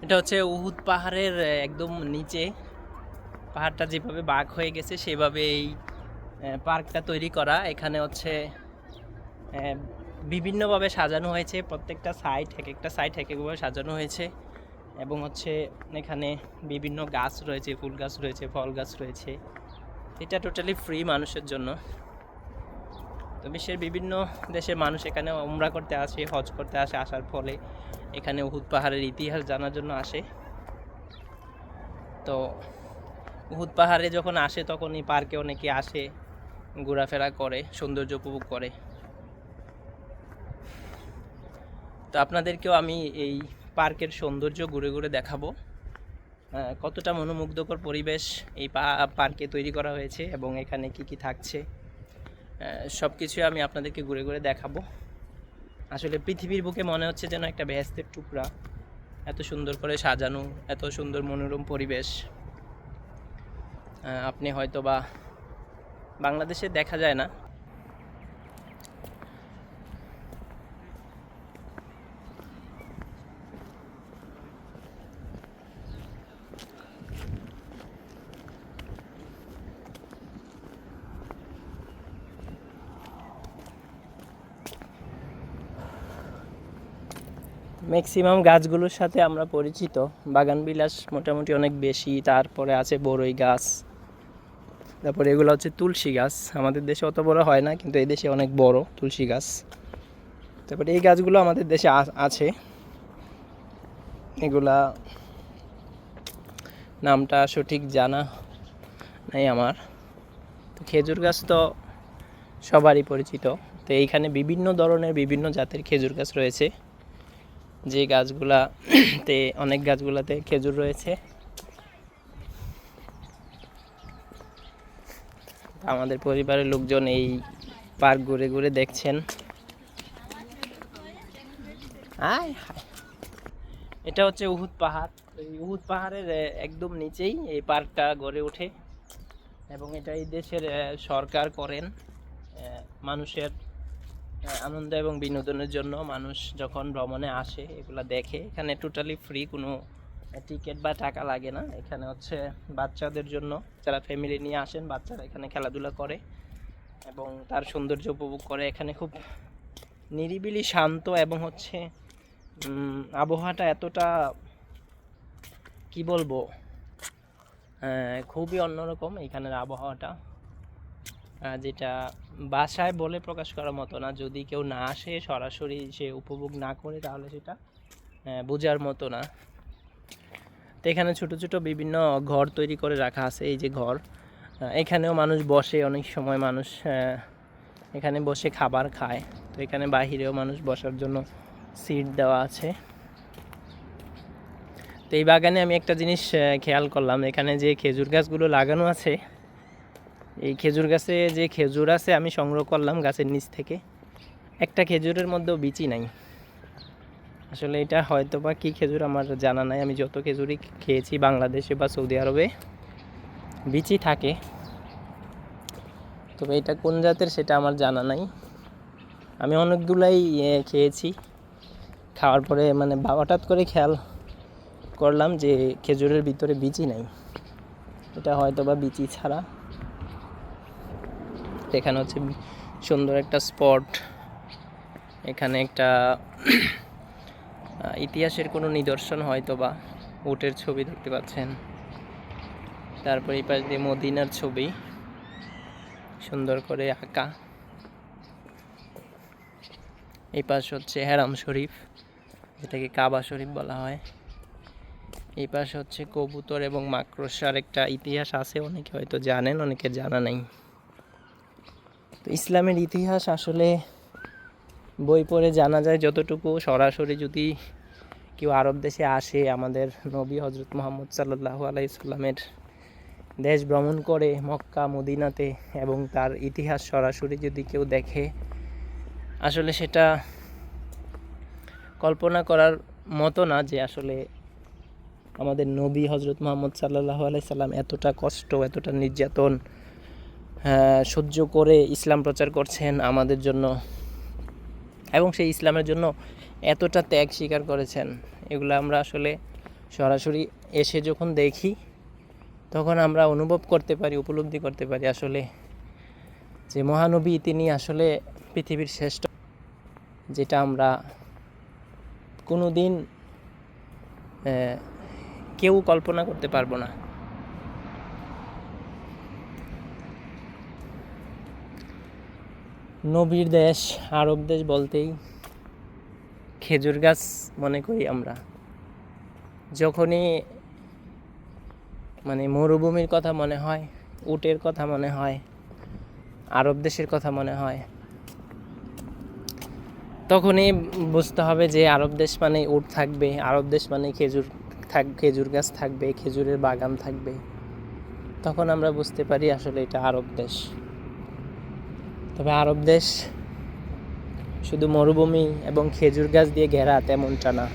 এটা হচ্ছে উহুদ পাহাড়ের একদম নিচে। পাহাড়টা যেভাবে বাঁক হয়ে গেছে সেভাবে এই পার্কটা তৈরি করা। এখানে হচ্ছে বিভিন্নভাবে সাজানো হয়েছে, প্রত্যেকটা সাইড এক একটা সাইড এক একভাবে সাজানো হয়েছে। এবং হচ্ছে এখানে বিভিন্ন গাছ রয়েছে, ফুল গাছ রয়েছে, ফল গাছ রয়েছে। এটা টোটালি ফ্রি মানুষের জন্য। তো বিশ্বের বিভিন্ন দেশের মানুষ এখানে উমরা করতে আসে, হজ করতে আসে, আসার ফলে এখানে উহুদ পাহাড়ের ইতিহাস জানার জন্য আসে। তো উহুদ পাহাড়ে যখন আসে তখন এই পার্কে অনেকে আসে, ঘোরাফেরা করে, সৌন্দর্য উপভোগ করে। তো আপনাদেরকেও আমি এই পার্কের সৌন্দর্য ঘুরে ঘুরে দেখাবো, কতটা মনোমুগ্ধকর পরিবেশ এই পার্কে তৈরি করা হয়েছে এবং এখানে কি কি থাকছে সব কিছুই আমি আপনাদেরকে ঘুরে ঘুরে দেখাবো। আসলে পৃথিবীর বুকে মনে হচ্ছে যেন একটা বেহেশতের টুকরা, এত সুন্দর করে সাজানো, এত সুন্দর মনোরম পরিবেশ আপনি হয়তো বা বাংলাদেশে দেখা যায় না। ম্যাক্সিমাম গাছগুলোর সাথে আমরা পরিচিত, বাগানবিলাস মোটামুটি অনেক বেশি। তারপরে আছে বড়ই গাছ, তারপরে এগুলো হচ্ছে তুলসী গাছ। আমাদের দেশে অত বড় হয় না, কিন্তু এই দেশে অনেক বড় তুলসী গাছ। তারপরে এই গাছগুলো আমাদের দেশে আছে, এগুলা নামটা সঠিক জানা নাই আমার। তো খেজুর গাছ তো সবারই পরিচিত। তো এইখানে বিভিন্ন ধরনের বিভিন্ন জাতের খেজুর গাছ রয়েছে, যে গাছগুলাতে অনেক গাছগুলাতে খেজুর রয়েছে। আমাদের পরিবারের লোকজন এই পার্ক ঘুরে ঘুরে দেখছেন। এটা হচ্ছে উহুদ পাহাড়। এই উহুদ পাহাড়ের একদম নিচেই এই পার্কটা গড়ে ওঠে এবং এটা এই দেশের সরকার করেন মানুষের আনন্দ এবং বিনোদনের জন্য। মানুষ যখন ভ্রমণে আসে এগুলা দেখে। এখানে টোটালি ফ্রি, কোনো টিকিট বা টাকা লাগে না। এখানে হচ্ছে বাচ্চাদের জন্য, যারা ফ্যামিলি নিয়ে আসেন বাচ্চারা এখানে খেলাধুলা করে এবং তার সৌন্দর্য উপভোগ করে। এখানে খুব নিরিবিলি, শান্ত এবং হচ্ছে আবহাওয়াটা এতটা কি বলবো, খুবই অন্যরকম এখানের আবহাওয়াটা, যেটা বাসায় বলে প্রকাশ করার মতো না। যদি কেউ না আসে, সরাসরি সে উপভোগ না করে, তাহলে সেটা বোঝার মতো না। তো এখানে ছোট ছোট বিভিন্ন ঘর তৈরি করে রাখা আছে। এই যে ঘর, এখানেও মানুষ বসে, অনেক সময় মানুষ এখানে বসে খাবার খায়। তো এখানে বাহিরেও মানুষ বসার জন্য সিট দেওয়া আছে। তো এই বাগানে আমি একটা জিনিস খেয়াল করলাম, এখানে যে খেজুর গাছগুলো লাগানো আছে, এই খেজুর গাছে যে খেজুর আছে আমি সংগ্রহ করলাম গাছের নিচ থেকে, একটা খেজুরের মধ্যেও বিচি নাই। আসলে এটা হয়তো বা কী খেজুর আমার জানা নাই। আমি যত খেজুরই খেয়েছি বাংলাদেশে বা সৌদি আরবে বিচি থাকে, তবে এটা কোন জাতের সেটা আমার জানা নাই। আমি অনেকগুলাই খেয়েছি, খাওয়ার পরে মানে হঠাৎ করে খেয়াল করলাম যে খেজুরের ভিতরে বিচি নাই। এটা হয়তো বা বিচি ছাড়া। এখানে হচ্ছে সুন্দর একটা স্পট, এখানে একটা ইতিহাসের কোনো নিদর্শন, হয়তো বা উটের ছবি দেখতে পাচ্ছেন। তারপরে এই পাশ দিয়ে মদিনার ছবি সুন্দর করে আঁকা। এই পাশ হচ্ছে হেরাম শরীফ, যেটাকে কাবা শরীফ বলা হয়। এই পাশ হচ্ছে কবুতর এবং মাকড়সার একটা ইতিহাস আছে, অনেকে হয়তো জানেন, অনেকে জানা নাই। তো ইসলামের ইতিহাস আসলে বই পড়ে জানা যায় যতটুকু। সরাসরি যদি কেউ আরব দেশে আসে, আমাদের নবী হজরত মুহাম্মদ সাল্লাল্লাহু আলাইহি সাল্লামের দেশ ভ্রমণ করে মক্কা মদিনাতে, এবং তার ইতিহাস সরাসরি যদি কেউ দেখে, আসলে সেটা কল্পনা করার মতো না যে আসলে আমাদের নবী হজরত মুহাম্মদ সাল্লাল্লাহু আলাইহি সাল্লাম এতটা কষ্ট, এতটা নির্যাতন সহ্য করে ইসলাম প্রচার করছেন আমাদের জন্য, এবং সেই ইসলামের জন্য এতটা ত্যাগ স্বীকার করেছেন। এগুলো আমরা আসলে সরাসরি এসে যখন দেখি তখন আমরা অনুভব করতে পারি, উপলব্ধি করতে পারি আসলে যে মহানবী তিনি আসলে পৃথিবীর শ্রেষ্ঠ, যেটা আমরা কোনো দিন কেউ কল্পনা করতে পারবো না। নবীর দেশ আরব দেশ বলতেই খেজুর গাছ মনে করি আমরা। যখনই মানে মরুভূমির কথা মনে হয়, উটের কথা মনে হয়, আরব দেশের কথা মনে হয়, তখনই বুঝতে হবে যে আরব দেশ মানে উট থাকবে, আরব দেশ মানে খেজুর গাছ থাকবে, খেজুরের বাগান থাকবে। তখন আমরা বুঝতে পারি আসলে এটা আরব দেশ। তবে আরব দেশ শুধু মরুভূমি এবং খেজুর গাছ দিয়ে ঘেরা তেমনটা না।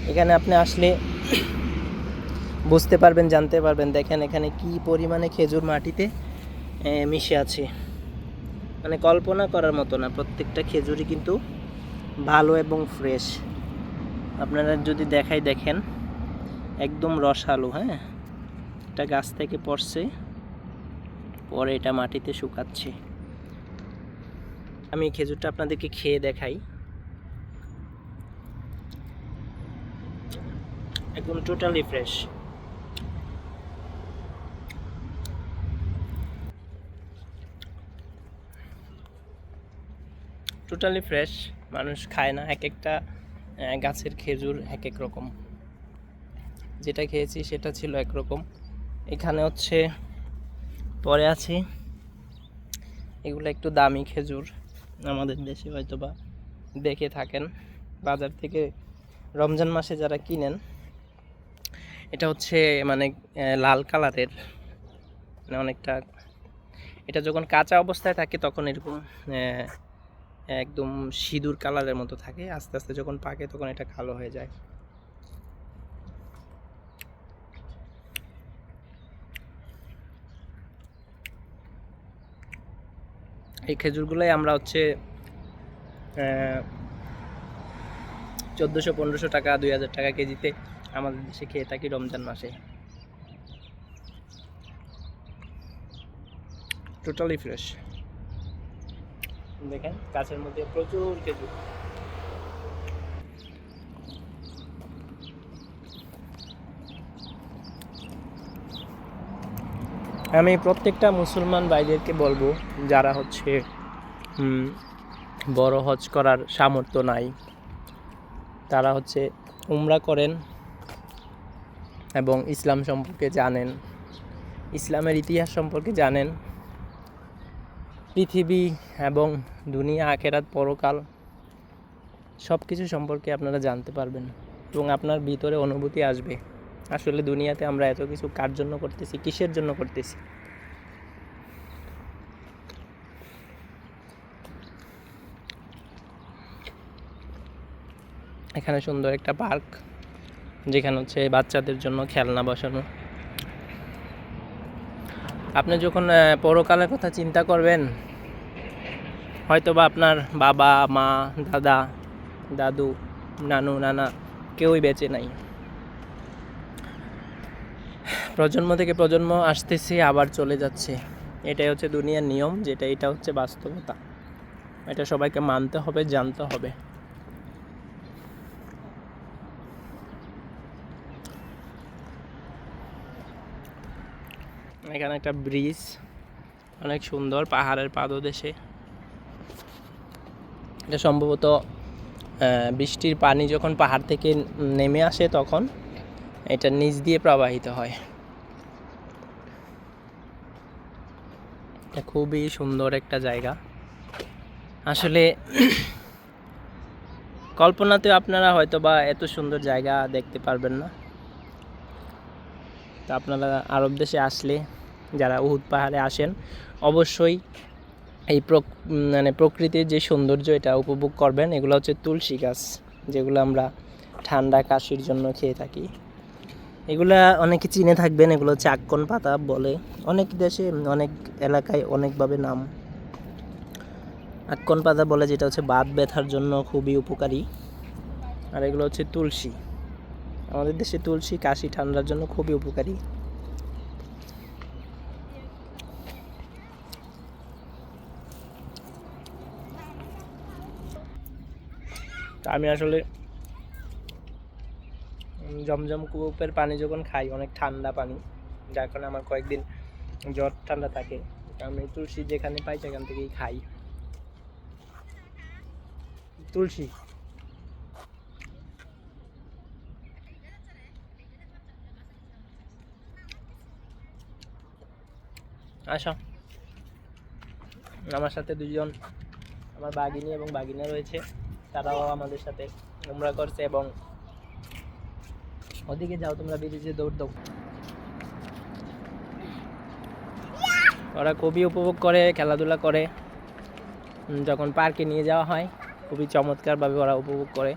এখানে আপনি আসলে বুঝতে পারবেন, জানতে পারবেন। দেখেন এখানে কি পরিমাণে খেজুর মাটিতে মিশে আছে, মানে কল্পনা করার মতো না। প্রত্যেকটা খেজুরই কিন্তু ভালো এবং ফ্রেশ। আপনারা যদি দেখেন একদম রসালো। হ্যাঁ, এটা গাছ থেকে পড়ছে, পরে এটা মাটিতে শুকাচ্ছে। আমি খেজুরটা আপনাদেরকে খেয়ে দেখাই। একদম টোটালি ফ্রেশ। Totally fresh. মানুষ খায় না, এক একটা গাছের খেজুর এক এক রকম। যেটা খেয়েছি সেটা ছিল একরকম। এখানে হচ্ছে পরে আছে এগুলো একটু দামি খেজুর, আমাদের দেশে হয়তো বা দেখে থাকেন বাজার থেকে রমজান মাসে যারা কিনেন। এটা হচ্ছে মানে লাল কালারের, মানে অনেকটা, এটা যখন কাঁচা অবস্থায় থাকে তখন এরকম একদম সিঁদুর কালারের মতো থাকে। আস্তে আস্তে যখন পাকে তখন এটা কালো হয়ে যায়। এই খেজুরগুলোই আমরা হচ্ছে 1400-1500 টাকা, 2000 টাকা কেজিতে আমাদের দেশে খেয়ে থাকি রমজান মাসে। Totally fresh. দেখেন গাছের মধ্যে প্রচুর খেজুর। আমি প্রত্যেকটা মুসলমান ভাইদেরকে বলবো, যারা হচ্ছে বড় হজ করার সামর্থ্য নাই, তারা হচ্ছে উমরা করেন এবং ইসলাম সম্পর্কে জানেন, ইসলামের ইতিহাস সম্পর্কে জানেন, পৃথিবী এবং দুনিয়া, আখেরাত, পরকাল সব কিছু সম্পর্কে আপনারা জানতে পারবেন এবং আপনার ভিতরে অনুভূতি আসবে আসলে দুনিয়াতে আমরা এত কিছু কার জন্য করতেছি, কিসের জন্য করতেছি। এখানে সুন্দর একটা পার্ক, যেখানে হচ্ছে বাচ্চাদের জন্য খেলনা বসানো। আপনি যখন পরকালের কথা চিন্তা করবেন, হয়তো বা আপনার বাবা মা, দাদা দাদু, নানু নানা কেউই বেঁচে নাই। প্রজন্ম থেকে প্রজন্ম আসতেছে, আবার চলে যাচ্ছে। এটাই হচ্ছে দুনিয়ার নিয়ম, এটা হচ্ছে বাস্তবতা। এটা সবাইকে মানতে হবে, জানতে হবে। এখানে একটা ব্রিজ, অনেক সুন্দর, পাহাড়ের পাদদেশে। এটা সম্ভবত বৃষ্টির পানি যখন পাহাড় থেকে নেমে আসে তখন এটা নিচ দিয়ে প্রবাহিত হয়। এটা খুবই সুন্দর একটা জায়গা। আসলে কল্পনাতেও আপনারা হয়তো বা এত সুন্দর জায়গা দেখতে পারবেন না। তো আপনারা আরব দেশে আসলে, যারা উহুদ পাহাড়ে আসেন, অবশ্যই এই মানে প্রকৃতির যে সৌন্দর্য এটা উপভোগ করবেন। এগুলো হচ্ছে তুলসী গাছ, যেগুলো আমরা ঠান্ডা কাশির জন্য খেয়ে থাকি। এগুলা অনেকে চিনে থাকবেন, এগুলো হচ্ছে আক্কন পাতা বলে। অনেক দেশে, অনেক এলাকায় অনেকভাবে নাম। আক্কন পাতা বলে, যেটা হচ্ছে বাত ব্যথার জন্য খুবই উপকারী। আর এগুলো হচ্ছে তুলসী। আমাদের দেশে তুলসী কাশি ঠান্ডার জন্য খুবই উপকারী। আমি আসলে জমজম কূপের পানি যখন খাই অনেক ঠান্ডা পানি, যার কারণে আমার কয়েকদিন জ্বর ঠান্ডা থাকে। আমি তুলসী যেখানে পাই সেখান থেকেই খাই। তুলসী আসো, আমার সাথে দুজন আমার বাগিনী এবং বাগিনা রয়েছে, তারাও আমাদের সাথে উমরা করছে। এবং ওদিকে যাও তোমরা, ব্রিজে দৌড় দাও। ওরা খুবই উপভোগ করে, খেলাধুলা করে। যখন পার্কে নিয়ে যাওয়া হয় খুবই চমৎকারভাবে ওরা উপভোগ করে।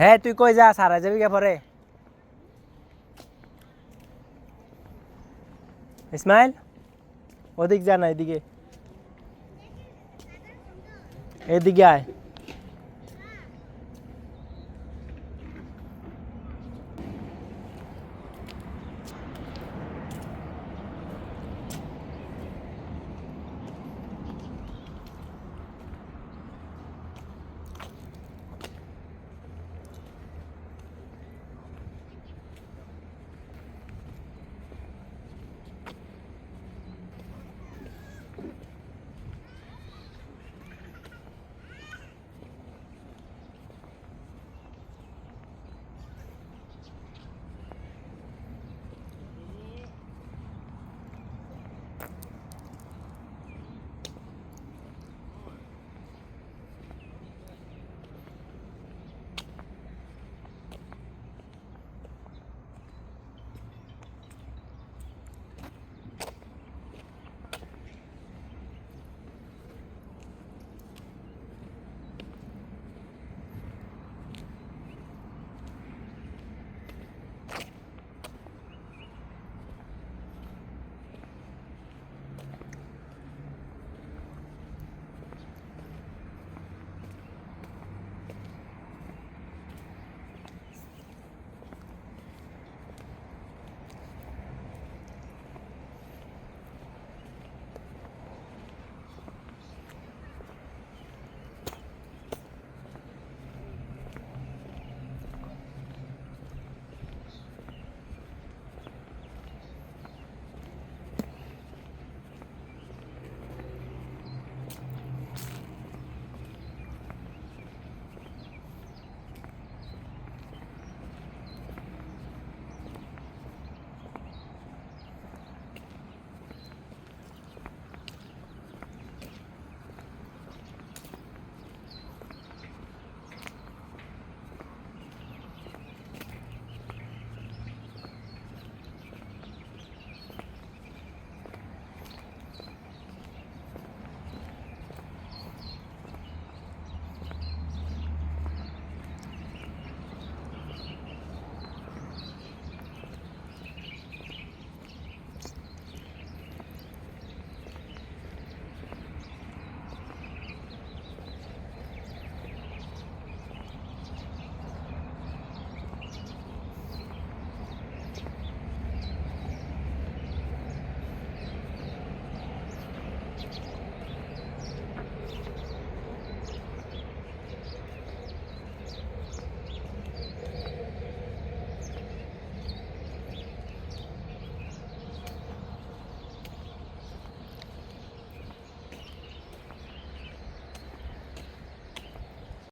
হ্যাঁ তুই কই যা, সারা যাবি কে পরে? ইসমাইল ওদিক যা না, এদিকে, এদিকে আয়।